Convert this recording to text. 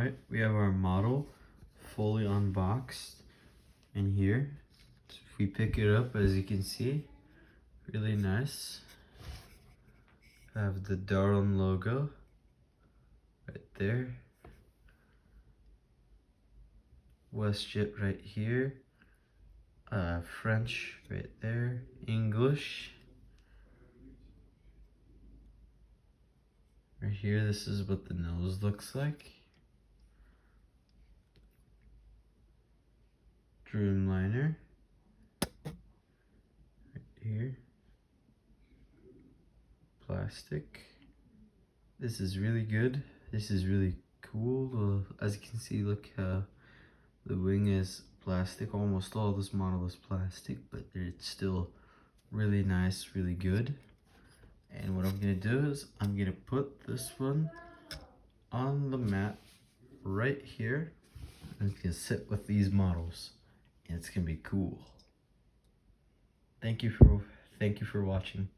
Alright, we have our model fully unboxed in here. So if we pick it up, as you can see, really nice. Have the Darwin logo right there. Westjet right here. French right there. English. Right here, this is what the nose looks like. Dreamliner. Right here. Plastic. This is really good. This is really cool. As you can see, look how the wing is plastic. Almost all this model is plastic, but it's still really nice, really good. And what I'm gonna do is I'm gonna put this one on the mat right here, and it's gonna sit with these models, and it's gonna be cool. Thank you for watching.